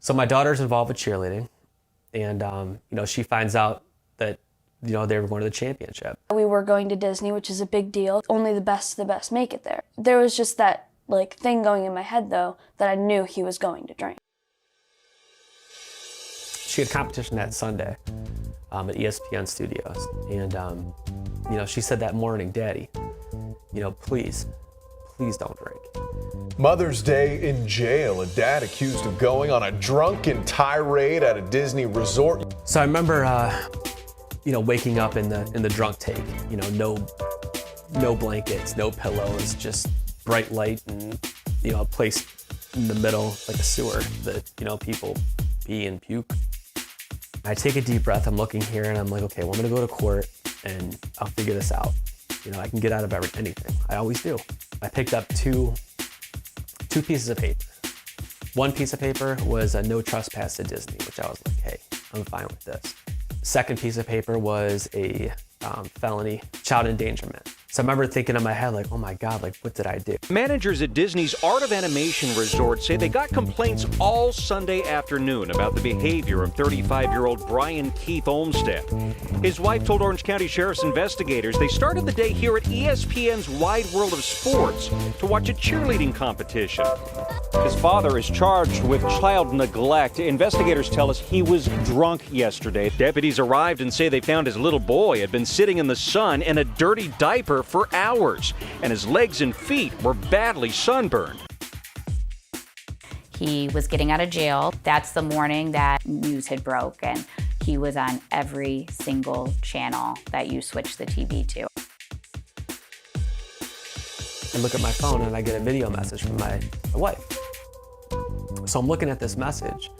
So my daughter's involved with cheerleading, and she finds out that they were going to the championship. We were going to Disney, which is a big deal. Only the best make it there. There was just that thing going in my head though that I knew he was going to drink. She had competition that Sunday at ESPN Studios, and she said that morning, "Daddy, please don't drink." Mother's Day in jail. A dad accused of going on a drunken tirade at a Disney resort. So I remember, waking up in the drunk take. No blankets, no pillows, just bright light, and a place in the middle like a sewer that people pee and puke. I take a deep breath. I'm looking here, and I'm like, okay, well, I'm gonna go to court, and I'll figure this out. I can get out of anything. I always do. I picked up two pieces of paper. One piece of paper was a no trespass to Disney, which I was like, hey, I'm fine with this. Second piece of paper was a felony child endangerment. So I remember thinking in my head, like, oh my God, what did I do? Managers at Disney's Art of Animation Resort say they got complaints all Sunday afternoon about the behavior of 35-year-old Brian Keith Olmsted. His wife told Orange County Sheriff's investigators they started the day here at ESPN's Wide World of Sports to watch a cheerleading competition. His father is charged with child neglect. Investigators tell us he was drunk yesterday. Deputies arrived and say they found his little boy had been sitting in the sun in a dirty diaper for hours, and his legs and feet were badly sunburned. He was getting out of jail. That's the morning that news had broke, and he was on every single channel that you switch the TV to. I look at my phone and I get a video message from my wife. So I'm looking at this message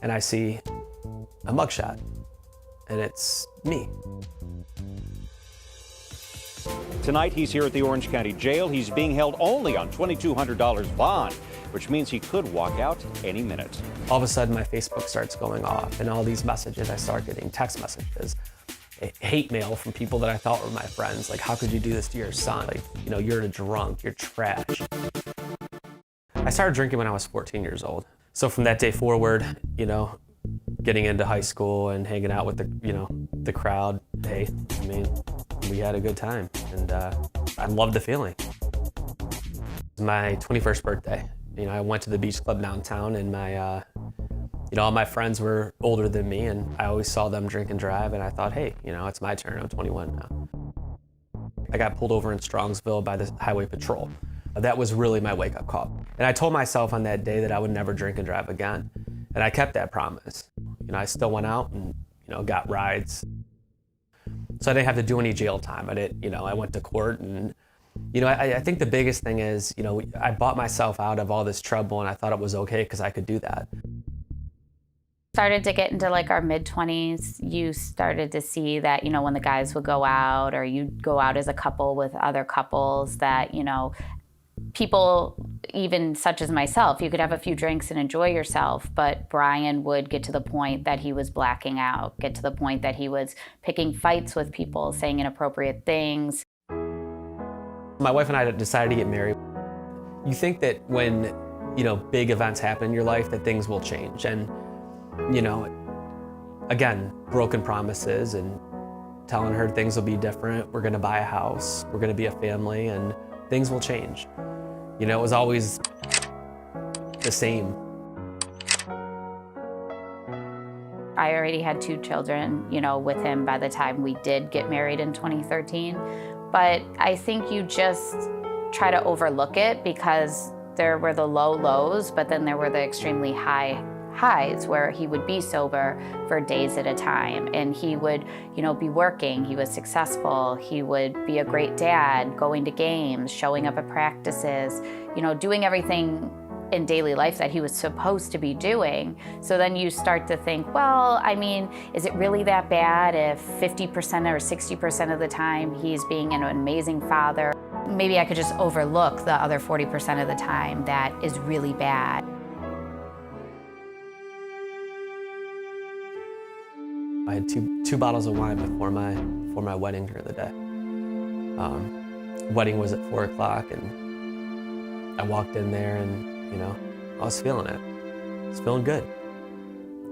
and I see a mugshot, and it's me. Tonight, he's here at the Orange County Jail. He's being held only on $2,200 bond, which means he could walk out any minute. All of a sudden, my Facebook starts going off, and all these messages, I start getting text messages, hate mail from people that I thought were my friends. Like, how could you do this to your son? You're a drunk, you're trash. I started drinking when I was 14 years old. So from that day forward, getting into high school and hanging out with the crowd, we had a good time, and I loved the feeling. It was my 21st birthday. I went to the beach club downtown, and all my friends were older than me, and I always saw them drink and drive, and I thought, hey, it's my turn. I'm 21 now. I got pulled over in Strongsville by the highway patrol. That was really my wake-up call. And I told myself on that day that I would never drink and drive again, and I kept that promise. I still went out and got rides. So I didn't have to do any jail time. I went to court, and I think the biggest thing is, I bought myself out of all this trouble, and I thought it was okay because I could do that. Started to get into our mid-20s, you started to see that, when the guys would go out, or you'd go out as a couple with other couples, that, people, even such as myself, you could have a few drinks and enjoy yourself, but Brian would get to the point that he was blacking out, get to the point that he was picking fights with people, saying inappropriate things. My wife and I decided to get married. You think that when, big events happen in your life, that things will change. And, again, broken promises and telling her things will be different. We're gonna buy a house, we're gonna be a family, and things will change. It was always the same. I already had 2 children, with him by the time we did get married in 2013. But I think you just try to overlook it, because there were the low lows, but then there were the extremely high highs where he would be sober for days at a time, and he would, be working, he was successful, he would be a great dad, going to games, showing up at practices, doing everything in daily life that he was supposed to be doing. So then you start to think, well, is it really that bad if 50% or 60% of the time he's being an amazing father? Maybe I could just overlook the other 40% of the time that is really bad. I had two bottles of wine before my wedding during the day. Wedding was at 4 o'clock, and I walked in there, and I was feeling it. I was feeling good.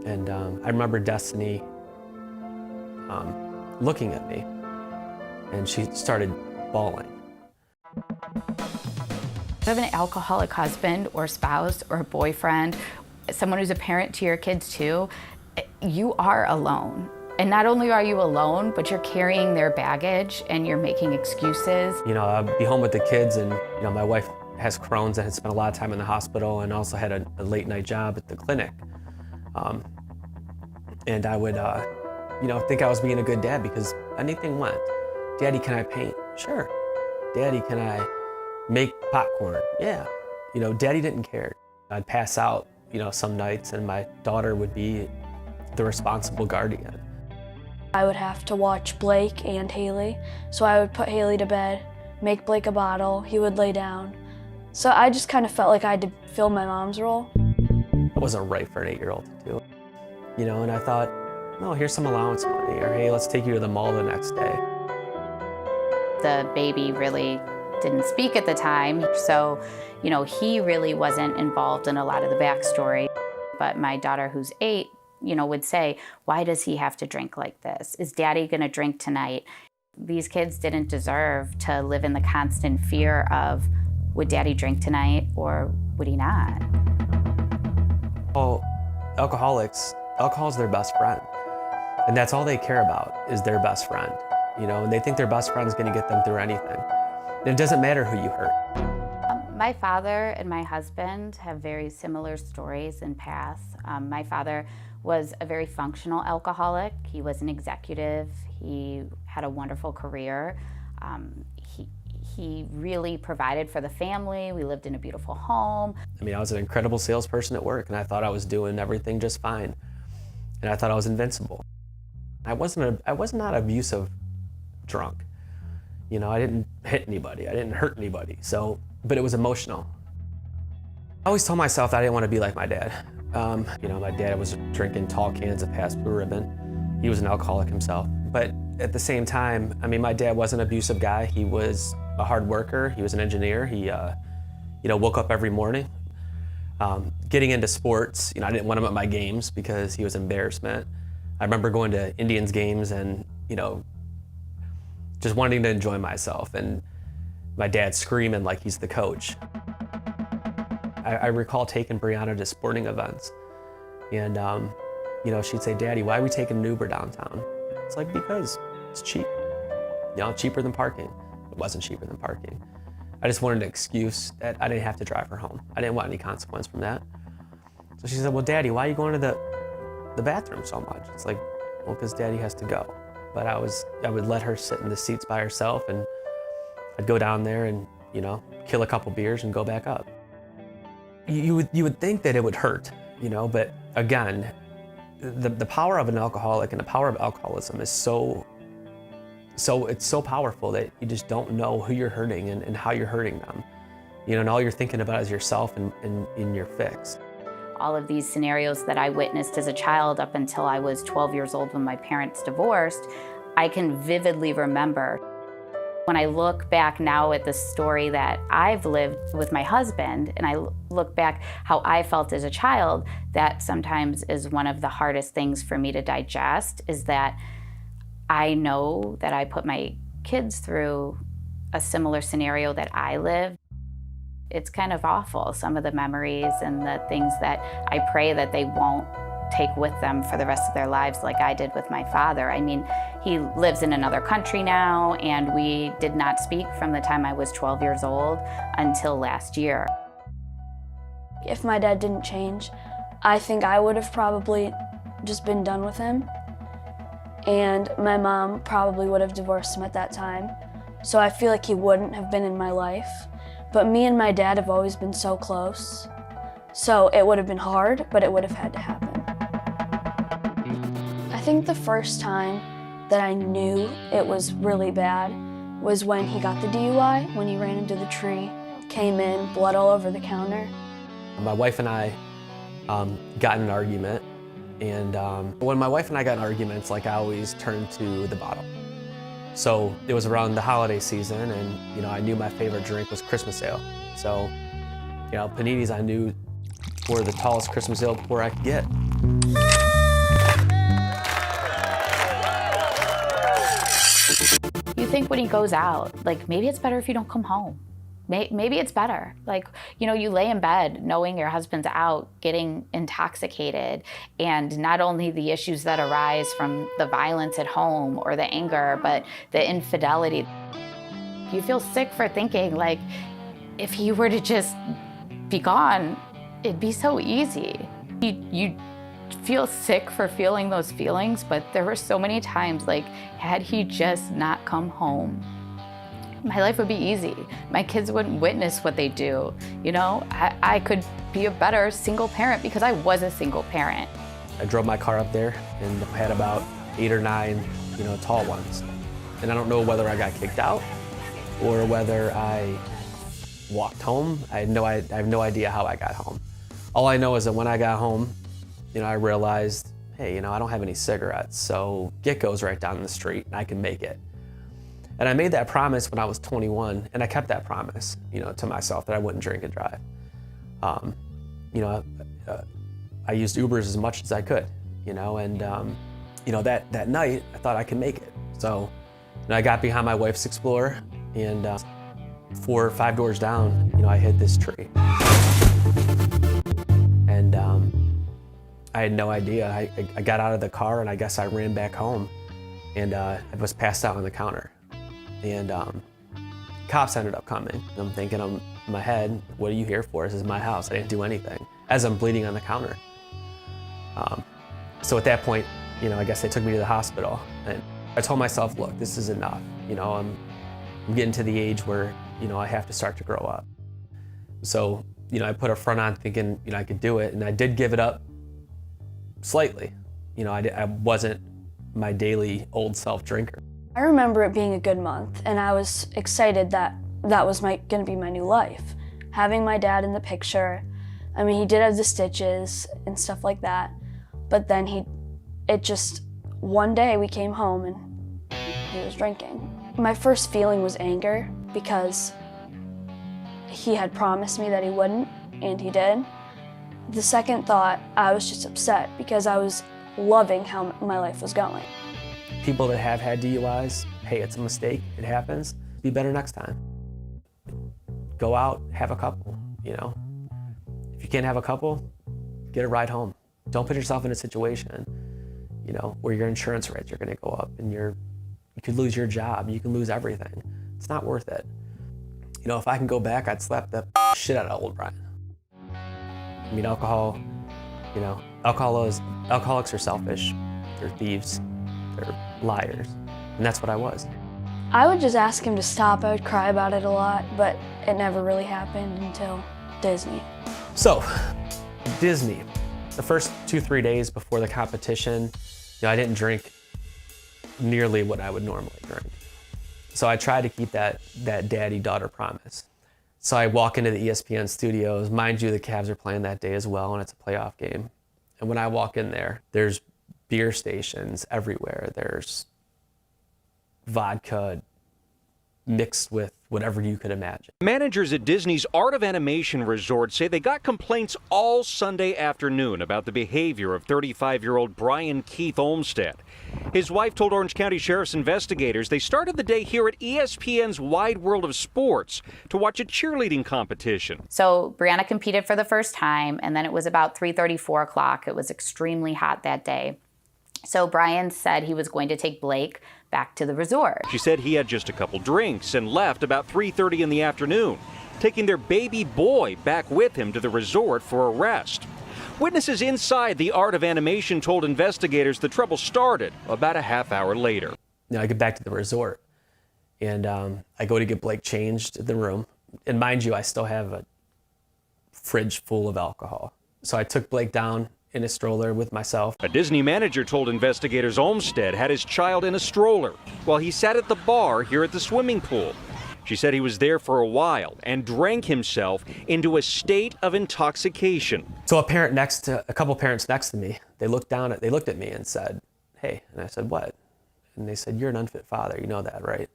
And I remember Destiny looking at me, and she started bawling. You have an alcoholic husband or spouse or a boyfriend, someone who's a parent to your kids too, you are alone. And not only are you alone, but you're carrying their baggage and you're making excuses. You know, I'd be home with the kids, and you know, my wife has Crohn's and had spent a lot of time in the hospital, and also had a late night job at the clinic. And I would, you know, think I was being a good dad because anything went. Daddy, can I paint? Sure. Daddy, can I make popcorn? Yeah. You know, Daddy didn't care. I'd pass out, you know, some nights, and my daughter would be the responsible guardian. I would have to watch Blake and Haley, so I would put Haley to bed, make Blake a bottle, he would lay down. So I just kind of felt like I had to fill my mom's role. It wasn't right for an 8-year-old to do. You know, and I thought, no, here's some allowance money, or hey, let's take you to the mall the next day. The baby really didn't speak at the time, so, you know, he really wasn't involved in a lot of the backstory. But my daughter, who's 8, you know, would say, why does he have to drink like this? Is Daddy gonna drink tonight? These kids didn't deserve to live in the constant fear of, would Daddy drink tonight or would he not? Well, alcoholics, alcohol's their best friend. And that's all they care about is their best friend, you know, and they think their best friend's gonna get them through anything. And it doesn't matter who you hurt. My father and my husband have very similar stories and paths. My father was a very functional alcoholic. He was an executive. He had a wonderful career. He really provided for the family. We lived in a beautiful home. I mean, I was an incredible salesperson at work, and I thought I was doing everything just fine. And I thought I was invincible. I was not abusive drunk. You know, I didn't hit anybody. I didn't hurt anybody. So, but it was emotional. I always told myself that I didn't want to be like my dad. You know, my dad was drinking tall cans of past Blue Ribbon. He was an alcoholic himself. But at the same time, I mean, my dad was an abusive guy. He was a hard worker. He was an engineer. He, you know, woke up every morning. Getting into sports, you know, I didn't want him at my games because he was an embarrassment. I remember going to Indians games and, you know, just wanting to enjoy myself, and my dad screaming like he's the coach. I recall taking Brianna to sporting events, and you know, she'd say, "Daddy, why are we taking an Uber downtown?" It's like, because it's cheap. You know, cheaper than parking. It wasn't cheaper than parking. I just wanted an excuse that I didn't have to drive her home. I didn't want any consequence from that. So she said, "Well, Daddy, why are you going to the bathroom so much?" It's like, well, because Daddy has to go. But I would let her sit in the seats by herself, and I'd go down there and, you know, kill a couple beers and go back up. You would think that it would hurt, you know, but again, the power of an alcoholic and the power of alcoholism is so it's so powerful that you just don't know who you're hurting and how you're hurting them. You know, and all you're thinking about is yourself and in your fix. All of these scenarios that I witnessed as a child up until I was 12 years old when my parents divorced, I can vividly remember. When I look back now at the story that I've lived with my husband, and I look back how I felt as a child, that sometimes is one of the hardest things for me to digest, is that I know that I put my kids through a similar scenario that I lived. It's kind of awful, some of the memories and the things that I pray that they won't take with them for the rest of their lives like I did with my father. I mean, he lives in another country now, and we did not speak from the time I was 12 years old until last year. If my dad didn't change, I think I would have probably just been done with him. And my mom probably would have divorced him at that time. So I feel like he wouldn't have been in my life. But me and my dad have always been so close. So it would have been hard, but it would have had to happen. I think the first time that I knew it was really bad was when he got the DUI, when he ran into the tree, came in, blood all over the counter. My wife and I got in an argument, and when my wife and I got in arguments, like, I always turned to the bottle. So it was around the holiday season, and you know, I knew my favorite drink was Christmas ale. So, you know, paninis I knew were the tallest Christmas ale pour I could get. You think when he goes out, like, maybe it's better if you don't come home. Maybe it's better. Like, you know, you lay in bed knowing your husband's out, getting intoxicated, and not only the issues that arise from the violence at home or the anger, but the infidelity. You feel sick for thinking, like, if he were to just be gone, it'd be so easy. You feel sick for feeling those feelings, but there were so many times, like, had he just not come home, my life would be easy. My kids wouldn't witness what they do. You know, I could be a better single parent because I was a single parent. I drove my car up there and had about 8 or 9, tall ones. And I don't know whether I got kicked out or whether I walked home. I have no idea how I got home. All I know is that when I got home, I realized, hey, I don't have any cigarettes, so Gitgo's right down the street and I can make it. And I made that promise when I was 21, and I kept that promise, to myself that I wouldn't drink and drive. I used Ubers as much as I could, and that night I thought I could make it. So I got behind my wife's Explorer, and 4 or 5 doors down, I hit this tree. And I had no idea. I got out of the car, and I guess I ran back home, and I was passed out on the counter. And cops ended up coming. I'm thinking in my head, what are you here for? This is my house. I didn't do anything. As I'm bleeding on the counter. So at that point, I guess they took me to the hospital. And I told myself, look, this is enough. I'm getting to the age where, I have to start to grow up. So, I put a front on thinking, I could do it. And I did give it up slightly. I wasn't my daily old self drinker. I remember it being a good month, and I was excited that that was going to be my new life. Having my dad in the picture, I mean, he did have the stitches and stuff like that, but then one day we came home and he was drinking. My first feeling was anger because he had promised me that he wouldn't, and he did. The second thought, I was just upset because I was loving how my life was going. People that have had DUIs, hey, it's a mistake, it happens, be better next time. Go out, have a couple, If you can't have a couple, get a ride home. Don't put yourself in a situation, where your insurance rates are gonna go up and you could lose your job, you can lose everything. It's not worth it. If I can go back, I'd slap the shit out of old Brian. I mean, alcoholics are selfish, they're thieves, they're liars, and that's what I was. I would just ask him to stop. I would cry about it a lot, but it never really happened until Disney. So, Disney, the first 2-3 days before the competition, I didn't drink nearly what I would normally drink. So I tried to keep that daddy-daughter promise. So I walk into the ESPN studios. Mind you, the Cavs are playing that day as well, and it's a playoff game. And when I walk in there, there's beer stations everywhere. There's vodka mixed with whatever you could imagine. Managers at Disney's Art of Animation Resort say they got complaints all Sunday afternoon about the behavior of 35-year-old Brian Keith Olmstead. His wife told Orange County Sheriff's investigators they started the day here at ESPN's Wide World of Sports to watch a cheerleading competition. So Brianna competed for the first time, and then it was about 3:30, 4 o'clock. It was extremely hot that day. So Brian said he was going to take Blake back to the resort. She said he had just a couple drinks and left about 3:30 in the afternoon, taking their baby boy back with him to the resort for a rest. Witnesses inside the Art of Animation told investigators the trouble started about a half hour later. I get back to the resort, and I go to get Blake changed in the room. And mind you, I still have a fridge full of alcohol. So I took Blake down in a stroller with myself. A Disney manager told investigators Olmstead had his child in a stroller while he sat at the bar here at the swimming pool. She said he was there for a while and drank himself into a state of intoxication. So a couple parents next to me, they looked at me and said, "Hey," and I said, "What?" And they said, "You're an unfit father. You know that, right?"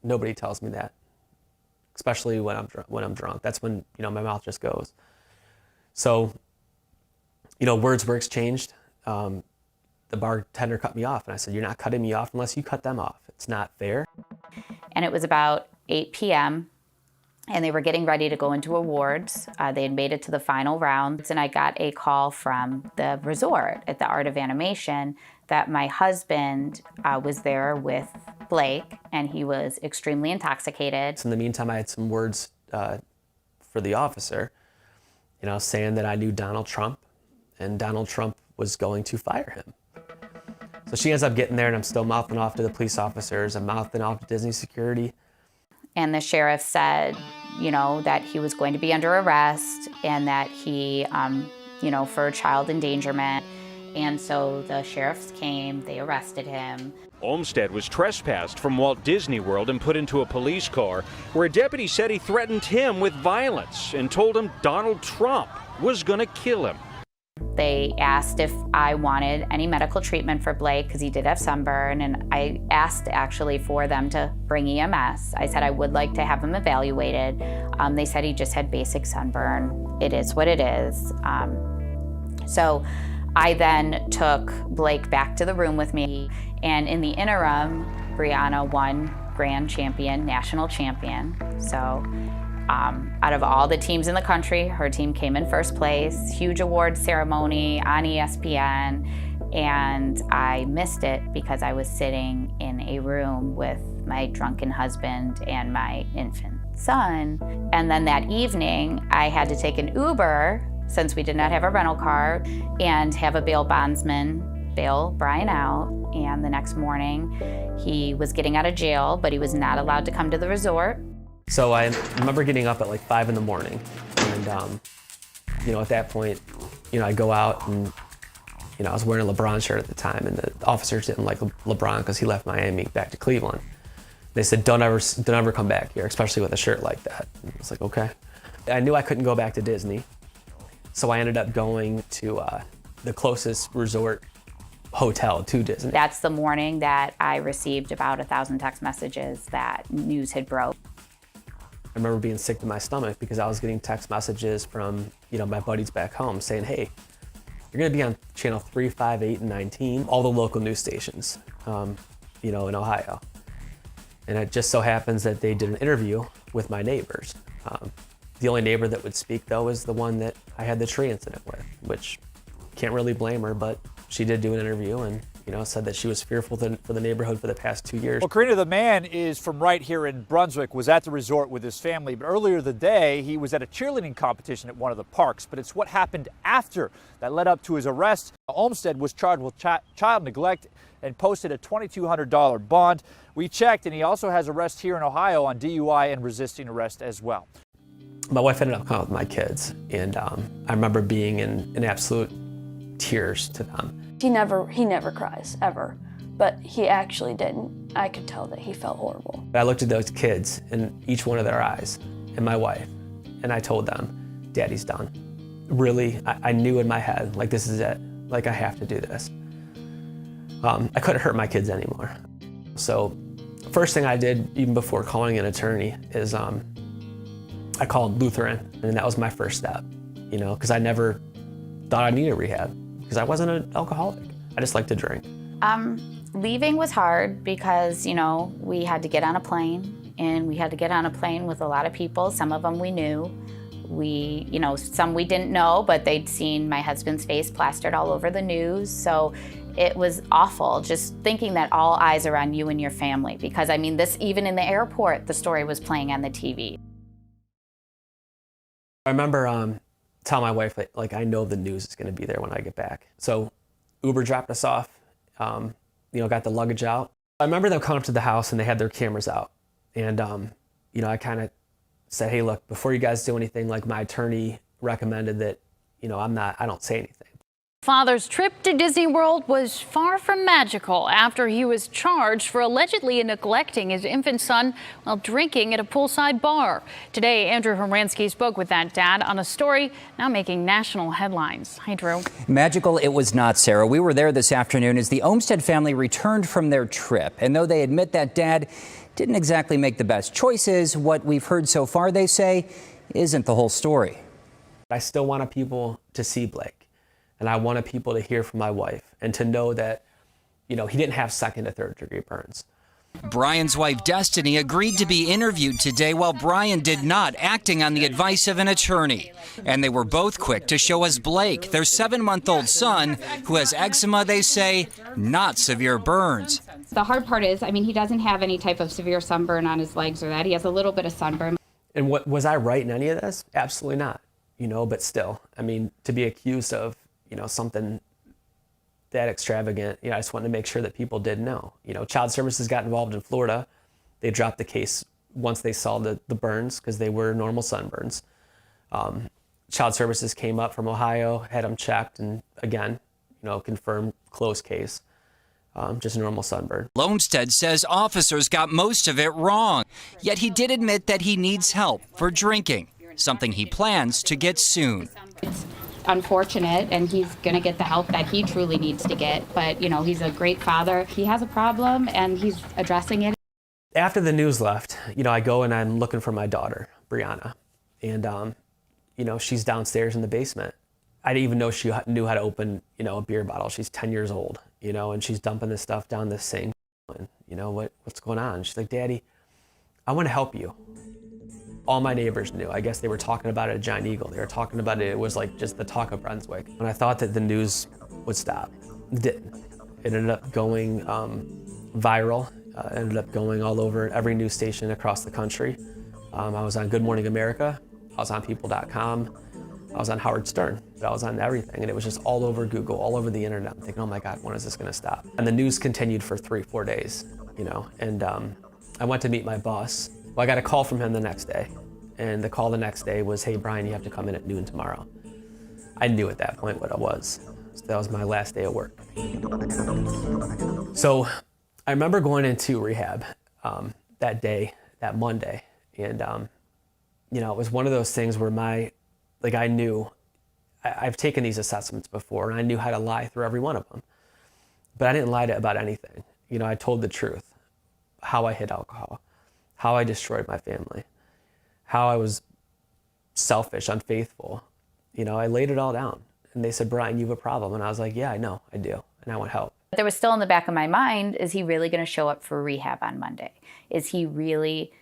Nobody tells me that, especially when I'm drunk. That's when my mouth just goes. So, words were exchanged. the bartender cut me off, and I said, "You're not cutting me off unless you cut them off. It's not fair." And it was about 8 p.m. and they were getting ready to go into awards. They had made it to the final rounds, and I got a call from the resort at the Art of Animation that my husband was there with Blake, and he was extremely intoxicated. So in the meantime, I had some words for the officer, saying that I knew Donald Trump, and Donald Trump was going to fire him. So she ends up getting there, and I'm still mouthing off to the police officers. I'm mouthing off to Disney security. And the sheriff said, that he was going to be under arrest and that he, for child endangerment. And so the sheriffs came, they arrested him. Olmsted was trespassed from Walt Disney World and put into a police car where a deputy said he threatened him with violence and told him Donald Trump was going to kill him. They asked if I wanted any medical treatment for Blake because he did have sunburn, and I asked actually for them to bring EMS. I said I would like to have him evaluated. They said he just had basic sunburn. It is what it is. So I then took Blake back to the room with me, and in the interim, Brianna won grand champion, national champion. So out of all the teams in the country, her team came in first place, huge award ceremony on ESPN, and I missed it because I was sitting in a room with my drunken husband and my infant son. And then that evening, I had to take an Uber, since we did not have a rental car, and have a bail bondsman bail Brian out. And the next morning, he was getting out of jail, but he was not allowed to come to the resort. So I remember getting up at like 5 in the morning, and at that point, I go out, and I was wearing a LeBron shirt at the time, and the officers didn't like LeBron because he left Miami back to Cleveland. They said, don't ever come back here, especially with a shirt like that. And I was like, okay. I knew I couldn't go back to Disney, so I ended up going to the closest resort hotel to Disney. That's the morning that I received about 1,000 text messages that news had broke. I remember being sick to my stomach because I was getting text messages from, my buddies back home saying, "Hey, you're gonna be on channel 3, 5, 8, and 19, all the local news stations, in Ohio." And it just so happens that they did an interview with my neighbors. The only neighbor that would speak, though, is the one that I had the tree incident with, which can't really blame her, but she did do an interview and, said that she was fearful for the neighborhood for the past 2 years. Well, Karina, the man is from right here in Brunswick, was at the resort with his family, but earlier the day he was at a cheerleading competition at one of the parks. But it's what happened after that led up to his arrest. Olmsted was charged with child neglect and posted a $2,200 bond. We checked, and he also has arrest here in Ohio on DUI and resisting arrest as well. My wife ended up coming with my kids, and I remember being in absolute tears to them. He never cries, ever, but he actually didn't. I could tell that he felt horrible. I looked at those kids in each one of their eyes, and my wife, and I told them, "Daddy's done." Really, I knew in my head, like, this is it. Like, I have to do this. I couldn't hurt my kids anymore. So first thing I did, even before calling an attorney, is I called Lutheran, and that was my first step, because I never thought I needed rehab, because I wasn't an alcoholic. I just like to drink. Leaving was hard because, we had to get on a plane, and we had to get on a plane with a lot of people. Some of them we knew. Some we didn't know, but they'd seen my husband's face plastered all over the news. So it was awful just thinking that all eyes are on you and your family, because even in the airport, the story was playing on the TV. I remember telling my wife, like, I know the news is going to be there when I get back. So Uber dropped us off, got the luggage out. I remember them coming up to the house, and they had their cameras out. And, I kind of said, "Hey, look, before you guys do anything, like, my attorney recommended that, I don't say anything." Father's trip to Disney World was far from magical after he was charged for allegedly neglecting his infant son while drinking at a poolside bar. Today, Andrew Horansky spoke with that dad on a story now making national headlines. Hi, Drew. Magical it was not, Sarah. We were there this afternoon as the Olmsted family returned from their trip. And though they admit that dad didn't exactly make the best choices, what we've heard so far, they say, isn't the whole story. I still wanted people to see Blake. And I wanted people to hear from my wife and to know that, he didn't have second to third degree burns. Brian's wife, Destiny, agreed to be interviewed today while Brian did not, acting on the advice of an attorney. And they were both quick to show us Blake, their 7-month-old son, who has eczema, they say, not severe burns. The hard part is, he doesn't have any type of severe sunburn on his legs or that. He has a little bit of sunburn. And was I right in any of this? Absolutely not. But still, to be accused of, something that extravagant, I just wanted to make sure that people did know. Child Services got involved in Florida. They dropped the case once they saw the burns because they were normal sunburns. Child Services came up from Ohio, had them checked, and again, confirmed closed case, just normal sunburn. Olmsted says officers got most of it wrong, yet he did admit that he needs help for drinking, something he plans to get soon. It's unfortunate, and he's going to get the help that he truly needs to get. But, he's a great father. He has a problem, and he's addressing it. After the news left, I go and I'm looking for my daughter, Brianna. And, she's downstairs in the basement. I didn't even know she knew how to open, a beer bottle. She's 10 years old, and she's dumping this stuff down this sink. And, what's going on? She's like, Daddy, I want to help you. All my neighbors knew. I guess they were talking about it at Giant Eagle. They were talking about it. It was like just the talk of Brunswick. And I thought that the news would stop. It didn't. It ended up going viral. Ended up going all over every news station across the country. I was on Good Morning America. I was on People.com. I was on Howard Stern. I was on everything. And it was just all over Google, all over the internet. I'm thinking, oh my God, when is this going to stop? And the news continued for 3-4 days, And I went to meet my boss. Well, I got a call from him the next day, and the call the next day was, hey, Brian, you have to come in at noon tomorrow. I knew at that point what it was. So that was my last day of work. So I remember going into rehab that day, that Monday, and it was one of those things where I knew, I've taken these assessments before, and I knew how to lie through every one of them, but I didn't lie about anything. I told the truth, how I hid alcohol, how I destroyed my family, how I was selfish, unfaithful. I laid it all down. And they said, Brian, you have a problem. And I was like, yeah, I know, I do. And I want help. There was still in the back of my mind, is he really going to show up for rehab on Monday? Is he really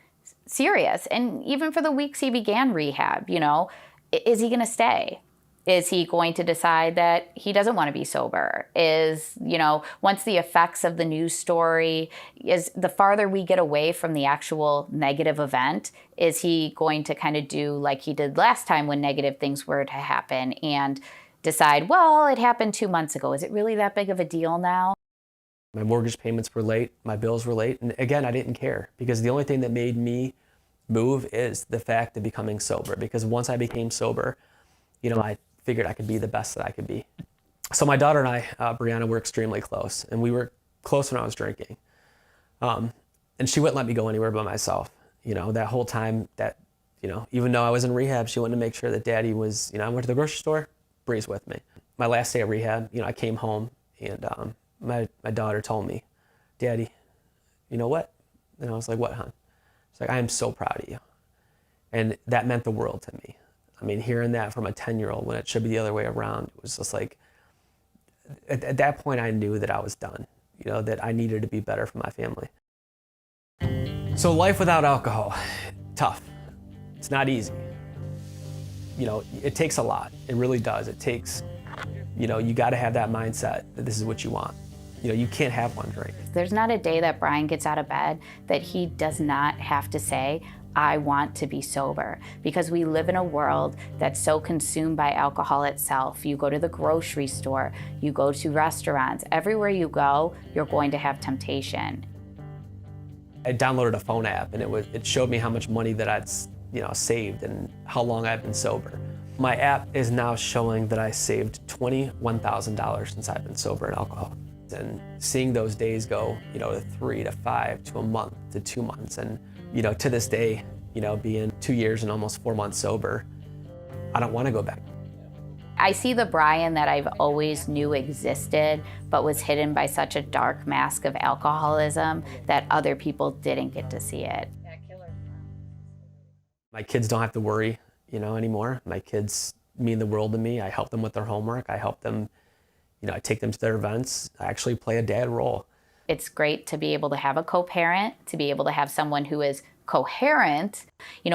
serious? And even for the weeks he began rehab, is he going to stay? Is he going to decide that he doesn't want to be sober? Once the effects of the news story, is the farther we get away from the actual negative event, is he going to kind of do like he did last time when negative things were to happen and decide, well, it happened 2 months ago. Is it really that big of a deal now? My mortgage payments were late, my bills were late. And again, I didn't care because the only thing that made me move is the fact of becoming sober. Because once I became sober, I figured I could be the best that I could be. So my daughter and I, Brianna, were extremely close, and we were close when I was drinking. And she wouldn't let me go anywhere by myself. That whole time that, even though I was in rehab, she wanted to make sure that Daddy was, I went to the grocery store, Bree's with me. My last day of rehab, I came home and my daughter told me, Daddy, you know what? And I was like, what, hon? She's like, I am so proud of you. And that meant the world to me. Hearing that from a 10-year-old when it should be the other way around, it was just like, at that point I knew that I was done, that I needed to be better for my family. So life without alcohol, tough. It's not easy. It takes a lot. It really does. It takes, you got to have that mindset that this is what you want. You can't have one drink. There's not a day that Brian gets out of bed that he does not have to say, I want to be sober, because we live in a world that's so consumed by alcohol itself. You go to the grocery store, you go to restaurants, everywhere you go, you're going to have temptation. I downloaded a phone app and it showed me how much money that I'd saved and how long I've been sober. My app is now showing that I saved $21,000 since I've been sober in alcohol. And seeing those days go, to 3 to 5 to a month to 2 months, and to this day, being 2 years and almost 4 months sober, I don't want to go back. I see the Brian that I've always knew existed, but was hidden by such a dark mask of alcoholism that other people didn't get to see it. My kids don't have to worry, anymore. My kids, mean the world to me. I help them with their homework. I help them, I take them to their events. I actually play a dad role. It's great to be able to have a co-parent, to be able to have someone who is coherent,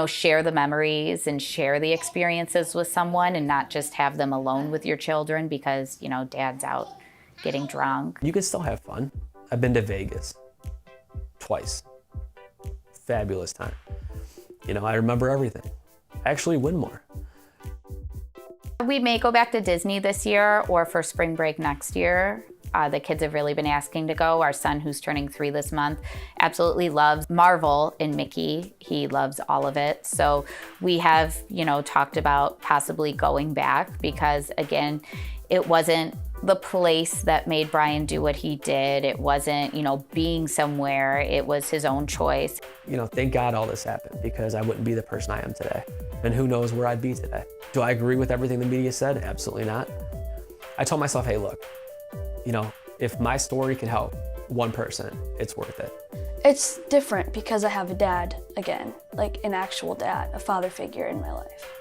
share the memories and share the experiences with someone and not just have them alone with your children because, dad's out getting drunk. You can still have fun. I've been to Vegas twice. Fabulous time. I remember everything. I actually win more. We may go back to Disney this year or for spring break next year. The kids have really been asking to go. Our son, who's turning 3 this month, absolutely loves Marvel and Mickey. He loves all of it. So we have, talked about possibly going back because, again, it wasn't the place that made Brian do what he did. It wasn't, being somewhere. It was his own choice. Thank God all this happened because I wouldn't be the person I am today. And who knows where I'd be today. Do I agree with everything the media said? Absolutely not. I told myself, hey, look, if my story can help one person, it's worth it. It's different because I have a dad again, like an actual dad, a father figure in my life.